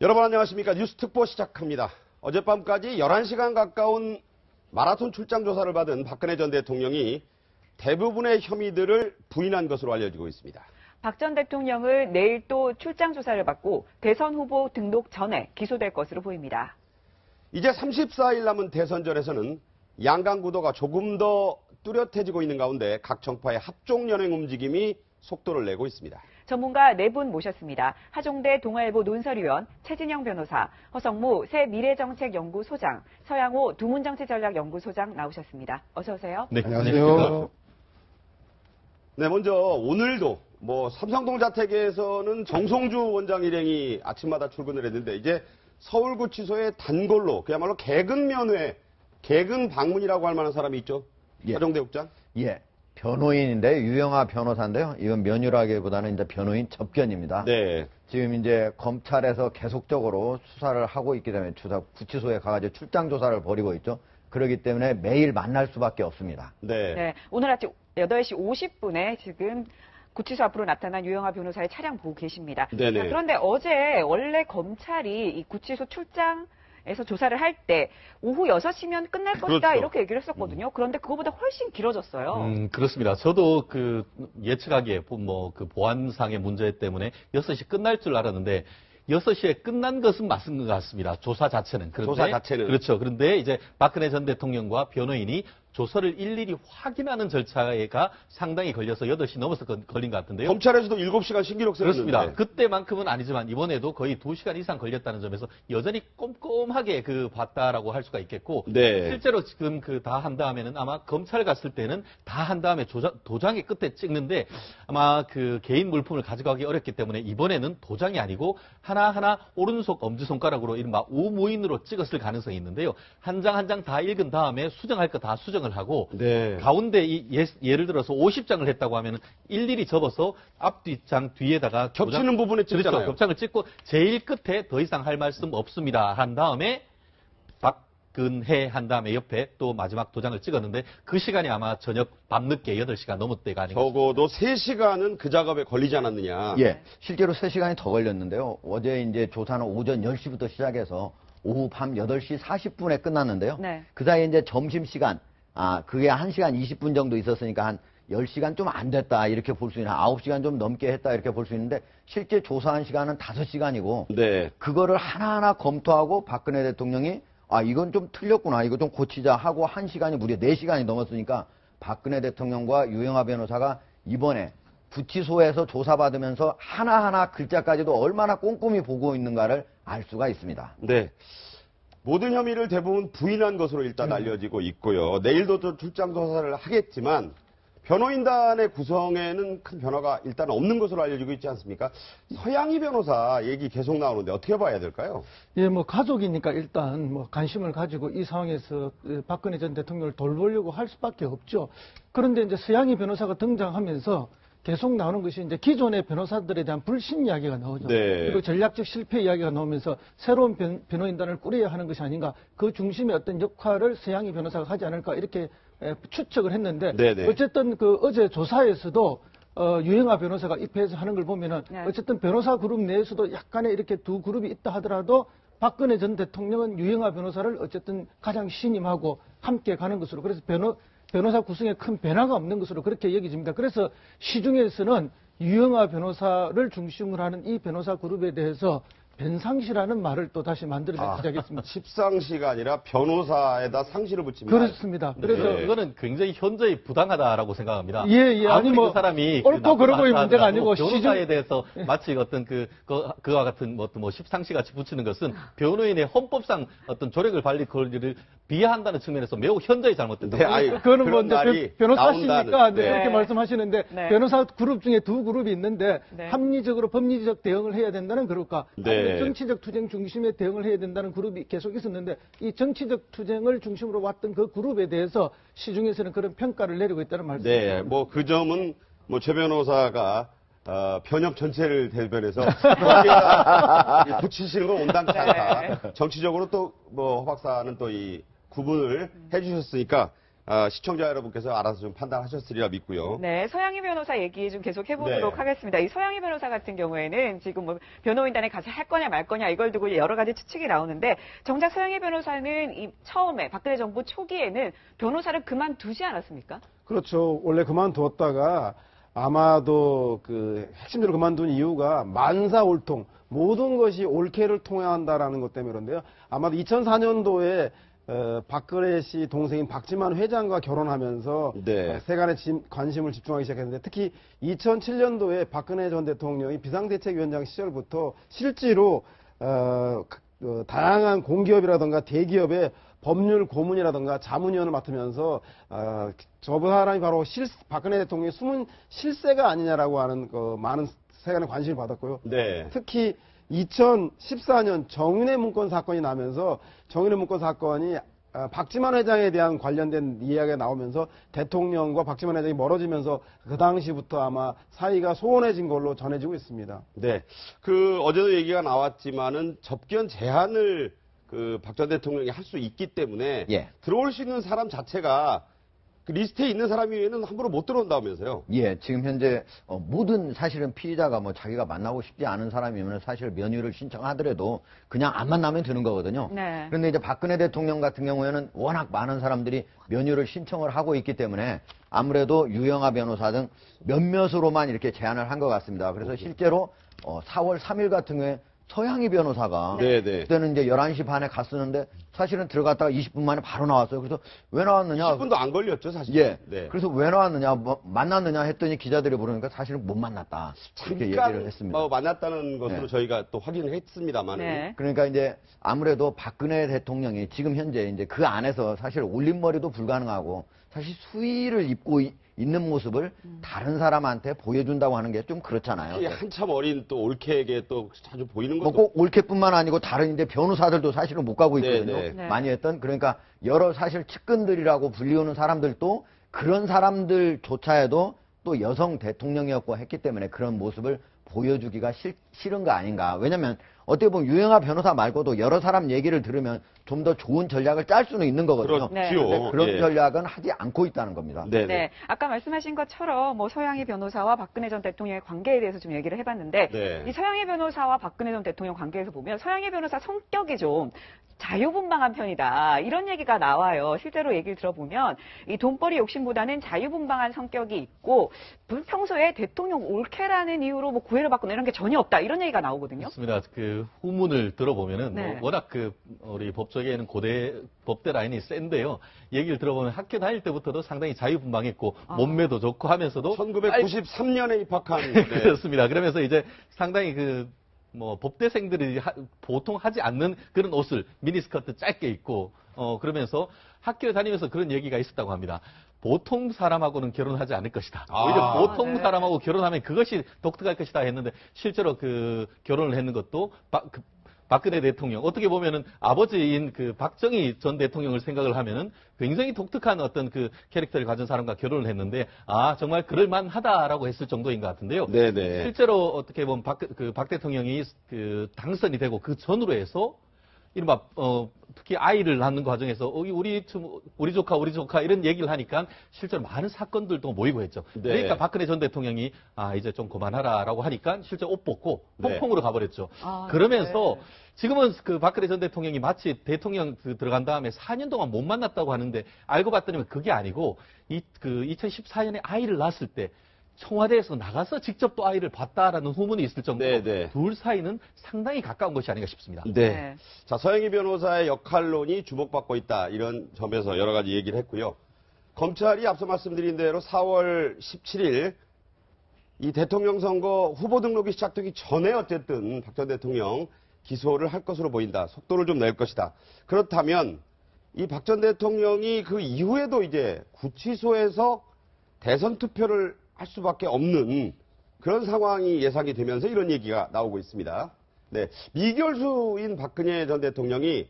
여러분 안녕하십니까. 뉴스특보 시작합니다. 어젯밤까지 11시간 가까운 마라톤 출장 조사를 받은 박근혜 전 대통령이 대부분의 혐의들을 부인한 것으로 알려지고 있습니다. 박 전 대통령을 내일 또 출장 조사를 받고 대선 후보 등록 전에 기소될 것으로 보입니다. 이제 34일 남은 대선전에서는 양강 구도가 조금 더 뚜렷해지고 있는 가운데 각 정파의 합종 연행 움직임이 속도를 내고 있습니다. 전문가 4분 모셨습니다. 하종대 동아일보 논설위원 최진영 변호사, 허성무 새 미래정책연구소장, 서양호 두문정치전략연구소장 나오셨습니다. 어서 오세요. 네, 안녕하세요. 네, 먼저 오늘도 삼성동 자택에서는 정성주 원장 일행이 아침마다 출근을 했는데 이제 서울구치소의 단골로 그야말로 개근 면회, 개근 방문이라고 할 만한 사람이 있죠. 예. 하종대 국장. 예. 변호인인데 유영하 변호사인데요. 이건 면유라기보다는 이제 변호인 접견입니다. 네. 지금 이제 검찰에서 계속적으로 수사를 하고 있기 때문에 구치소에 가가지고 출장 조사를 벌이고 있죠. 그렇기 때문에 매일 만날 수밖에 없습니다. 네. 오늘 아침 8시 50분에 지금 구치소 앞으로 나타난 유영하 변호사의 차량 보고 계십니다. 네네. 자, 그런데 어제 원래 검찰이 이 구치소 출장에서 조사를 할 때 오후 6시면 끝날 것이다 그렇죠. 이렇게 얘기를 했었거든요. 그런데 그거보다 훨씬 길어졌어요. 그렇습니다. 저도 예측하기에 그 보안상의 문제 때문에 6시 끝날 줄 알았는데 6시에 끝난 것은 맞은 것 같습니다. 조사 자체는. 그런데, 조사 자체는. 그렇죠. 그런데 이제 박근혜 전 대통령과 변호인이 조서를 일일이 확인하는 절차가 상당히 걸려서 8시 넘어서 걸린 것 같은데요. 검찰에서도 7시간 신기록 세웠는데. 그렇습니다. 그때만큼은 아니지만 이번에도 거의 2시간 이상 걸렸다는 점에서 여전히 꼼꼼하게 봤다라고 할 수가 있겠고 네. 실제로 지금 다 한 다음에는 아마 검찰 갔을 때는 다 한 다음에 도장의 끝에 찍는데 아마 개인 물품을 가져가기 어렵기 때문에 이번에는 도장이 아니고 하나하나 오른손 엄지손가락으로 이른바 우무인으로 찍었을 가능성이 있는데요. 한 장 한 장 다 읽은 다음에 수정할 거 다 수정을 하고 네. 가운데 예를 들어서 50장을 했다고 하면 일일이 접어서 앞뒤장 뒤에다가 겹치는 부분에 찍잖아요. 그렇죠. 겹장을 찍고 제일 끝에 더 이상 할 말씀 없습니다 한 다음에 박근혜 한 다음에 옆에 또 마지막 도장을 찍었는데 그 시간이 아마 저녁 밤늦게 8시가 넘을 때가 아닌가. 적어도 3시간은 그 작업에 걸리지 않았느냐. 예. 실제로 3시간이 더 걸렸는데요. 어제 이제 조사는 오전 10시부터 시작해서 오후 밤 8시 40분에 끝났는데요. 네. 그 사이에 이제 점심시간, 그게 1시간 20분 정도 있었으니까 한 10시간 좀 안 됐다 이렇게 볼 수 있는, 9시간 좀 넘게 했다 이렇게 볼 수 있는데 실제 조사한 시간은 5시간이고 네. 그거를 하나하나 검토하고 박근혜 대통령이 이건 좀 틀렸구나, 이거 좀 고치자 하고 1시간이 무려 4시간이 넘었으니까 박근혜 대통령과 유영하 변호사가 이번에 구치소에서 조사받으면서 하나하나 글자까지도 얼마나 꼼꼼히 보고 있는가를 알 수가 있습니다. 네. 모든 혐의를 대부분 부인한 것으로 일단 알려지고 있고요. 내일도 또 출장 조사를 하겠지만 변호인단의 구성에는 큰 변화가 일단 없는 것으로 알려지고 있지 않습니까? 서양희 변호사 얘기 계속 나오는데 어떻게 봐야 될까요? 예, 가족이니까 일단 관심을 가지고 이 상황에서 박근혜 전 대통령을 돌보려고 할 수밖에 없죠. 그런데 이제 서양희 변호사가 등장하면서 계속 나오는 것이 이제 기존의 변호사들에 대한 불신 이야기가 나오죠. 네. 그리고 전략적 실패 이야기가 나오면서 새로운 변호인단을 꾸려야 하는 것이 아닌가. 그 중심의 어떤 역할을 서양희 변호사가 하지 않을까 이렇게 추측을 했는데 네네. 어쨌든 어제 조사에서도 유영하 변호사가 입회해서 하는 걸 보면은 네. 어쨌든 변호사 그룹 내에서도 약간의 이렇게 두 그룹이 있다 하더라도 박근혜 전 대통령은 유영하 변호사를 어쨌든 가장 신임하고 함께 가는 것으로, 그래서 변호사 구성에 큰 변화가 없는 것으로 그렇게 여겨집니다. 그래서 시중에서는 유영하 변호사를 중심으로 하는 이 변호사 그룹에 대해서 변상시라는 말을 또 다시 만들어내기 시작했습니다. 십상시가 아니라 변호사에다 상시를 붙입니다. 그렇습니다. 그래서 네. 그거는 굉장히 현저히 부당하다라고 생각합니다. 예, 아무리 아니 그 사람이 옳고 그르고의 문제가 아니고 변호사에 대해서 마치 어떤 그와 같은 십상시 같이 붙이는 것은 변호인의 헌법상 어떤 조력을 발릴 권리를 비하한다는 측면에서 매우 현저히 잘못된다. 네, 그거는 그런 말이 변호사시니까 나온다는, 네. 그렇게 말씀하시는데 네. 변호사 그룹 중에 두 그룹이 있는데 네. 합리적으로 법리적 대응을 해야 된다는 그룹과 네. 아니면 정치적 투쟁 중심의 대응을 해야 된다는 그룹이 계속 있었는데 이 정치적 투쟁을 중심으로 왔던 그 그룹에 대해서 시중에서는 그런 평가를 내리고 있다는 말씀입니다. 네, 그 점은 최 변호사가 변협 전체를 대변해서 거기에다 붙이시는 건 온당치 않다. 정치적으로 또 허 박사는 또 이 구분을 해주셨으니까 시청자 여러분께서 알아서 좀 판단하셨으리라 믿고요. 네, 서양희 변호사 얘기 좀 계속 해보도록 네. 하겠습니다. 이 서양희 변호사 같은 경우에는 지금 뭐 변호인단에 가서 할 거냐 말 거냐 이걸 두고 여러 가지 추측이 나오는데 정작 서양희 변호사는 이 처음에 박근혜 정부 초기에는 변호사를 그만두지 않았습니까? 그렇죠. 원래 그만두었다가 아마도 그 핵심적으로 그만둔 이유가 만사올통 모든 것이 옳게를 통해야 한다라는 것 때문에 그런데요. 아마도 2004년도에 박근혜 씨 동생인 박지만 회장과 결혼하면서 네. 세간의 관심을 집중하기 시작했는데 특히 2007년도에 박근혜 전 대통령이 비상대책위원장 시절부터 실제로 다양한 공기업이라든가 대기업의 법률 고문이라든가 자문위원을 맡으면서 저 사람이 바로 박근혜 대통령의 숨은 실세가 아니냐라고 하는 많은 세간의 관심을 받았고요. 네. 특히 2014년 정윤회 문건 사건이 나면서 정윤회 문건 사건이 박지만 회장에 대한 관련된 이야기가 나오면서 대통령과 박지만 회장이 멀어지면서 그 당시부터 아마 사이가 소원해진 걸로 전해지고 있습니다. 네. 어제도 얘기가 나왔지만은 접견 제한을 박 전 대통령이 할 수 있기 때문에 예. 들어올 수 있는 사람 자체가 그 리스트에 있는 사람 이외에는 함부로 못 들어온다면서요. 예, 지금 현재 모든 사실은 피의자가 뭐 자기가 만나고 싶지 않은 사람이면 사실 면회를 신청하더라도 그냥 안 만나면 되는 거거든요. 네. 그런데 이제 박근혜 대통령 같은 경우에는 워낙 많은 사람들이 면회를 신청을 하고 있기 때문에 아무래도 유영하 변호사 등 몇몇으로만 이렇게 제안을 한 것 같습니다. 그래서 실제로 4월 3일 같은 경우에 서양희 변호사가 네, 네. 그때는 이제 11시 반에 갔었는데 사실은 들어갔다가 20분 만에 바로 나왔어요. 그래서 왜 나왔느냐? 10분도 안 걸렸죠, 사실. 예. 네. 그래서 왜 나왔느냐, 뭐 만났느냐 했더니 기자들이 물으니까 사실은 못 만났다. 이렇게 얘기를 했습니다. 만났다는 것으로 네. 저희가 또 확인을 했습니다만. 네. 그러니까 이제 아무래도 박근혜 대통령이 지금 현재 이제 그 안에서 사실 올림머리도 불가능하고 사실 수의를 입고 있는 모습을 다른 사람한테 보여준다고 하는 게 좀 그렇잖아요. 한참 어린 또 올케에게 또 자주 보이는 뭐 것도 꼭 올케뿐만 아니고 다른 이제 변호사들도 사실은 못 가고 있거든요. 네, 네. 많이 했던 그러니까 여러 사실 측근들이라고 불리우는 사람들도 그런 사람들조차에도 또 여성 대통령이었고 했기 때문에 그런 모습을 보여주기가 싫은 거 아닌가. 왜냐면 어떻게 보면 유영하 변호사 말고도 여러 사람 얘기를 들으면 좀 더 좋은 전략을 짤 수는 있는 거거든요. 그렇죠. 근데 그런 예. 전략은 하지 않고 있다는 겁니다. 네, 네. 네, 아까 말씀하신 것처럼 뭐 서양희 변호사와 박근혜 전 대통령의 관계에 대해서 좀 얘기를 해봤는데 네. 이 서양희 변호사와 박근혜 전 대통령 관계에서 보면 서양희 변호사 성격이 좀 자유분방한 편이다 이런 얘기가 나와요. 실제로 얘기를 들어보면 이 돈벌이 욕심보다는 자유분방한 성격이 있고 평소에 대통령 올케라는 이유로 뭐 구애를 받거나 이런 게 전혀 없다 이런 얘기가 나오거든요. 그렇습니다. 그 후문을 들어보면은 네. 뭐 워낙 우리 법조계에는 고대 법대 라인이 센데요. 얘기를 들어보면 학교 다닐 때부터도 상당히 자유분방했고 몸매도 좋고 하면서도 1993년에 입학한 네. 그렇습니다. 그러면서 이제 상당히 뭐 법대생들이 보통 하지 않는 그런 옷을 미니스커트 짧게 입고 그러면서 학교에 다니면서 그런 얘기가 있었다고 합니다. 보통 사람하고는 결혼하지 않을 것이다. 오히려 보통 네. 사람하고 결혼하면 그것이 독특할 것이다 했는데 실제로 결혼을 했는 것도 박근혜 대통령 어떻게 보면은 아버지인 박정희 전 대통령을 생각을 하면은 굉장히 독특한 어떤 캐릭터를 가진 사람과 결혼을 했는데 정말 그럴만하다라고 했을 정도인 것 같은데요. 네네. 실제로 어떻게 보면 박 대통령이 당선이 되고 그 전으로 해서 이른바 특히 아이를 낳는 과정에서 우리 조카 이런 얘기를 하니까 실제로 많은 사건들도 모이고 했죠. 네. 그러니까 박근혜 전 대통령이 이제 좀 그만하라라고 하니까 실제 옷 벗고 네. 홍콩으로 가버렸죠. 아, 그러면서 네. 지금은 박근혜 전 대통령이 마치 대통령 들어간 다음에 4년 동안 못 만났다고 하는데 알고 봤더니 그게 아니고 2014년에 아이를 낳았을 때 청와대에서 나가서 직접 또 아이를 봤다라는 후문이 있을 정도로 네. 둘 사이는 상당히 가까운 것이 아닌가 싶습니다. 네. 네. 자, 서영희 변호사의 역할론이 주목받고 있다. 이런 점에서 여러 가지 얘기를 했고요. 검찰이 앞서 말씀드린 대로 4월 17일 이 대통령 선거 후보 등록이 시작되기 전에 어쨌든 박 전 대통령 기소를 할 것으로 보인다. 속도를 좀 낼 것이다. 그렇다면 이 박 전 대통령이 그 이후에도 이제 구치소에서 대선 투표를 할 수밖에 없는 그런 상황이 예상이 되면서 이런 얘기가 나오고 있습니다. 네, 미결수인 박근혜 전 대통령이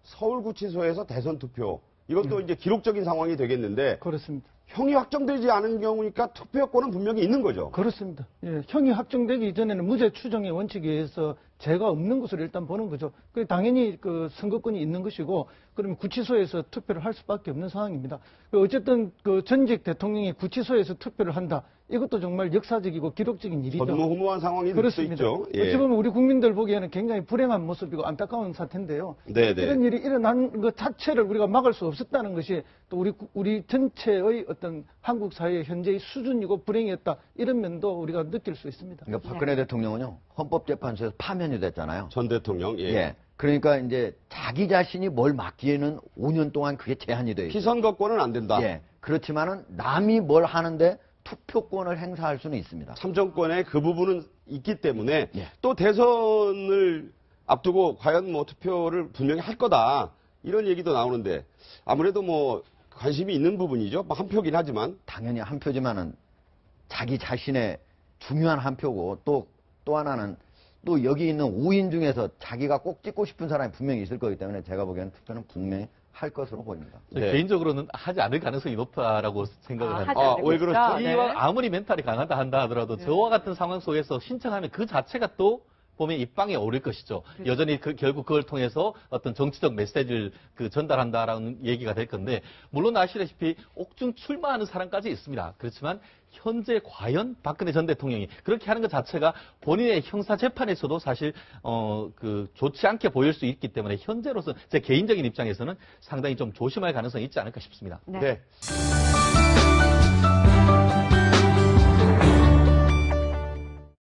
서울구치소에서 대선 투표 이것도 이제 기록적인 상황이 되겠는데 그렇습니다. 형이 확정되지 않은 경우니까 투표권은 분명히 있는 거죠. 그렇습니다. 예, 형이 확정되기 이전에는 무죄 추정의 원칙에 의해서 죄가 없는 것으로 일단 보는 거죠. 그 당연히 그 선거권이 있는 것이고, 그러면 구치소에서 투표를 할 수밖에 없는 상황입니다. 어쨌든 그 전직 대통령이 구치소에서 투표를 한다. 이것도 정말 역사적이고 기록적인 일이죠. 전무후무한 상황이 될 수 그렇습니다. 있죠. 예. 어찌 보면 우리 국민들 보기에는 굉장히 불행한 모습이고 안타까운 사태인데요. 네네. 이런 일이 일어난 것 자체를 우리가 막을 수 없었다는 것이 또 우리 전체의 어떤 한국 사회의 현재의 수준이고 불행이었다. 이런 면도 우리가 느낄 수 있습니다. 그러니까 박근혜 대통령은요, 헌법재판소에서 파면이 됐잖아요. 전 대통령. 예. 예. 그러니까 이제 자기 자신이 뭘 맡기에는 5년 동안 그게 제한이 돼요. 피선거권은 안 된다. 예. 그렇지만은 남이 뭘 하는데 투표권을 행사할 수는 있습니다. 참정권에 그 부분은 있기 때문에 예. 또 대선을 앞두고 과연 뭐 투표를 분명히 할 거다 이런 얘기도 나오는데 아무래도 뭐 관심이 있는 부분이죠. 뭐 한 표긴 하지만 당연히 한 표지만은 자기 자신의 중요한 한 표고 또 하나는 또 여기 있는 5인 중에서 자기가 꼭 찍고 싶은 사람이 분명히 있을 거기 때문에 제가 보기에는 투표는 분명히 할 것으로 보입니다. 네. 개인적으로는 하지 않을 가능성이 높다라고 생각을 합니다. 하지 않을 왜 것이다. 그렇죠? 네. 이와 아무리 멘탈이 강하다 한다 하더라도 저와 같은 상황 속에서 신청하면 그 자체가 또 보면 입방에 오를 것이죠. 여전히 결국 그걸 통해서 어떤 정치적 메시지를 전달한다라는 얘기가 될 건데, 물론 아시다시피 옥중 출마하는 사람까지 있습니다. 그렇지만 현재 과연 박근혜 전 대통령이 그렇게 하는 것 자체가 본인의 형사 재판에서도 사실 좋지 않게 보일 수 있기 때문에 현재로서 제 개인적인 입장에서는 상당히 좀 조심할 가능성이 있지 않을까 싶습니다. 네. 네.